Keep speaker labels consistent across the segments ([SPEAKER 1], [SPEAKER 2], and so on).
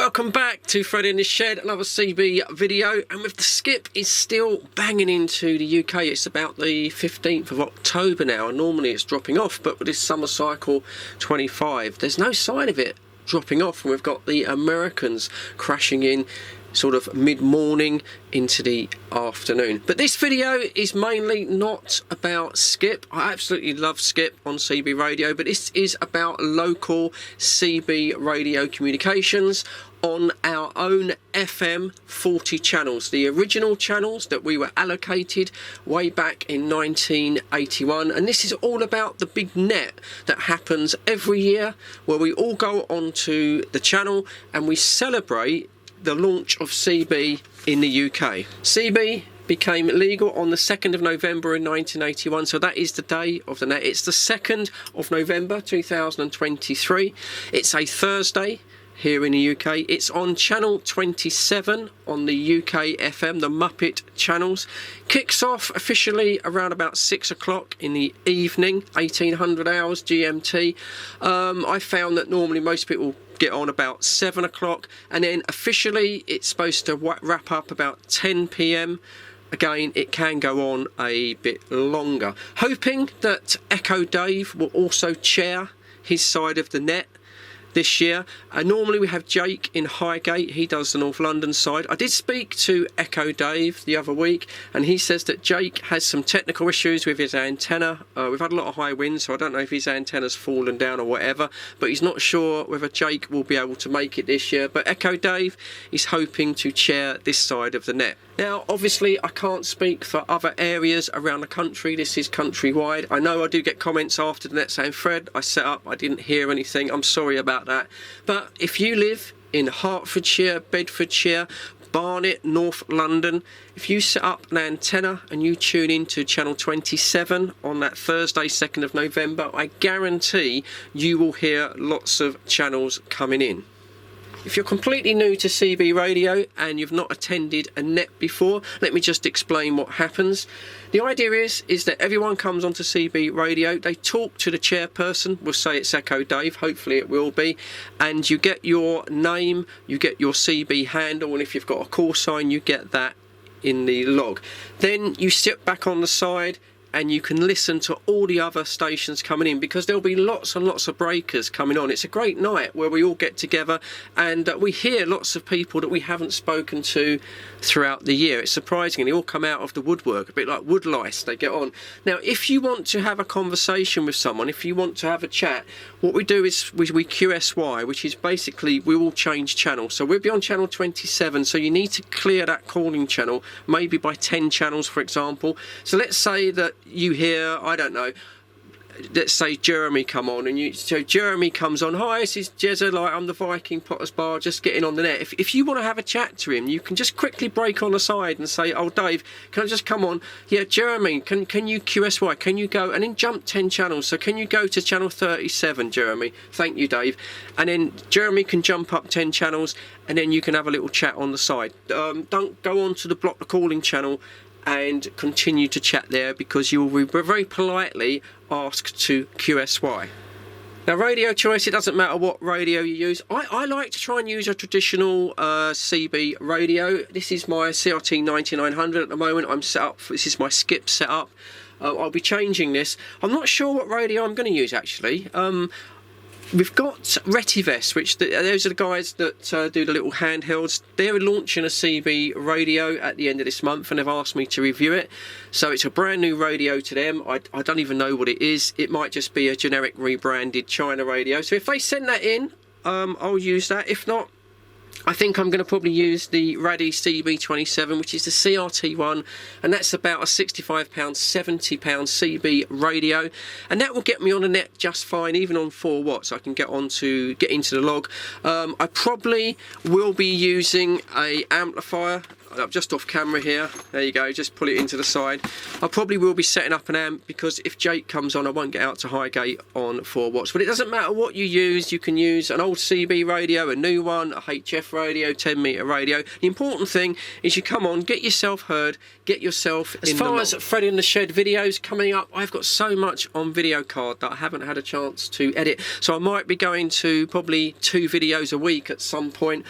[SPEAKER 1] welcome back to Fred in the Shed, another CB video, and with the skip is still banging into the UK. It's about the 15th of October now, and normally it's dropping off, but with this summer cycle 25, there's no sign of it dropping off, and we've got the Americans crashing in sort of mid-morning into the afternoon. But this video is mainly not about skip. I absolutely love skip on CB radio, but this is about local CB radio communications on our own FM 40 channels, the original channels that we were allocated way back in 1981. And this is all about the big net that happens every year, where we all go onto the channel and we celebrate the launch of CB in the UK. CB became legal on the 2nd of November in 1981, so that is the day of the net. It's the 2nd of November 2023. It's a Thursday here in the UK. It's on channel 27 on the UK FM, the Muppet channels. Kicks off officially around about 6 o'clock in the evening, 1800 hours GMT. I found that normally most people get on about 7 o'clock, and then officially it's supposed to wrap up about 10 p.m. Again, it can go on a bit longer. Hoping that Echo Dave will also chair his side of the net this year. Normally we have Jake in Highgate, he does the North London side. I did speak to Echo Dave the other week, and he says that Jake has some technical issues with his antenna. We've had a lot of high winds, so I don't know if his antenna's fallen down or whatever, but he's not sure whether Jake will be able to make it this year. But Echo Dave is hoping to chair this side of the net. Now, obviously, I can't speak for other areas around the country. This is countrywide. I know I do get comments after the net saying, Fred, I set up, I didn't hear anything. I'm sorry about that. But if you live in Hertfordshire, Bedfordshire, Barnet, North London, if you set up an antenna and you tune into channel 27 on that Thursday 2nd of November, I guarantee you will hear lots of channels coming in. If you're completely new to CB radio and you've not attended a net before, let me just explain what happens. The idea is that everyone comes onto CB radio, they talk to the chairperson, we'll say it's Echo Dave, hopefully it will be, and you get your name, you get your CB handle, and if you've got a call sign, you get that in the log. Then you sit back on the side and you can listen to all the other stations coming in, because there'll be lots and lots of breakers coming on. It's a great night where we all get together and we hear lots of people that we haven't spoken to throughout the year. It's surprising, they all come out of the woodwork, a bit like wood lice, they get on. Now, if you want to have a conversation with someone, if you want to have a chat, what we do is we QSY, which is basically we will change channels. So we'll be on channel 27, so you need to clear that calling channel, maybe by 10 channels, for example. So let's say that you hear, I don't know, let's say Jeremy come on, and so Jeremy comes on, hi, this is Jezza, like I'm the Viking Potters Bar, just getting on the net. If you want to have a chat to him, you can just quickly break on the side and say, oh Dave, can I just come on? Yeah, Jeremy, can you QSY, can you go, and then jump 10 channels, so can you go to channel 37, Jeremy? Thank you, Dave. And then Jeremy can jump up 10 channels, and then you can have a little chat on the side. Don't go on to the block the calling channel and continue to chat there, because you will be very politely asked to QSY. Now, radio choice, it doesn't matter what radio you use. I like to try and use a traditional CB radio. This is my CRT 9900 at the moment. I'm set up, this is my skip setup. I'll be changing this. I'm not sure what radio I'm going to use actually. We've got Retivest, which those are the guys that do the little handhelds. They're launching a CB radio at the end of this month, and they've asked me to review it. So it's a brand new radio to them. I don't even know what it is. It might just be a generic rebranded China radio. So if they send that in, I'll use that. If not, I think I'm going to probably use the Raddy CB27, which is the CRT one, and that's about a £65, £70 CB radio, and that will get me on the net just fine, even on 4 watts. I can get into the log. I probably will be using a amplifier just off camera here. There you go, just pull it into the side. I probably will be setting up an amp, because if Jake comes on I won't get out to Highgate on 4 watts. But it doesn't matter what you use. You can use an old CB radio, a new one, a HF radio, 10 metre radio. The important thing is you come on, get yourself heard, get yourself in the mold. As far as Freddy in the Shed videos coming up, I've got so much on video card that I haven't had a chance to edit, so I might be going to probably 2 videos a week at some point.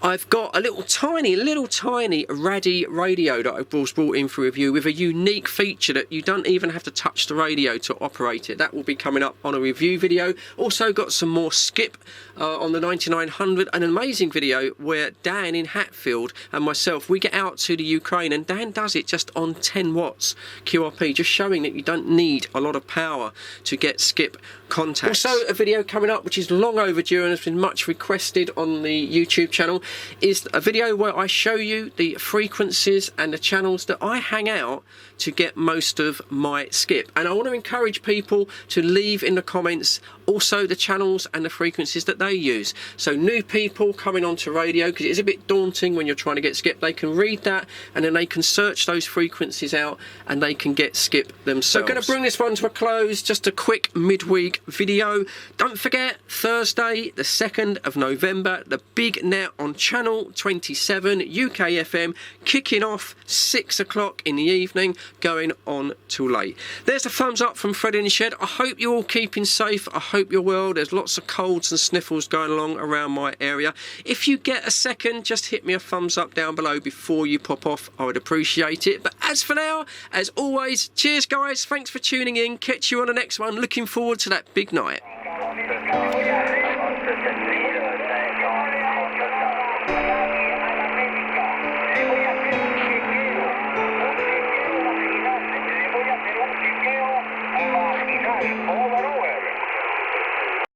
[SPEAKER 1] I've got a little tiny Raddy radio that I was brought in for review, with a unique feature that you don't even have to touch the radio to operate it. That will be coming up on a review video. Also got some more skip on the 9900, an amazing video where Dan in Hatfield and myself, we get out to the Ukraine, and Dan does it just on 10 watts QRP, just showing that you don't need a lot of power to get skip contacts. Also a video coming up which is long overdue and has been much requested on the YouTube channel, is a video where I show you the frequencies and the channels that I hang out to get most of my skip. And I want to encourage people to leave in the comments also the channels and the frequencies that they use. So new people coming onto radio, because it is a bit daunting when you're trying to get skip, they can read that and then they can search those frequencies out and they can get skip themselves. So I'm going to bring this one to a close, just a quick midweek video. Don't forget, Thursday the 2nd of November, the Big Net on channel 27 UK FM, kicking off 6 o'clock in the evening, going on till late. There's a thumbs up from Freddy in the Shed. I hope you're all keeping safe. I hope you're well. There's lots of colds and sniffles going along around my area. If you get a second, just hit me a thumbs up down below before you pop off. I would appreciate it. But as for now, as always, cheers guys. Thanks for tuning in. Catch you on the next one. Looking forward to that big night.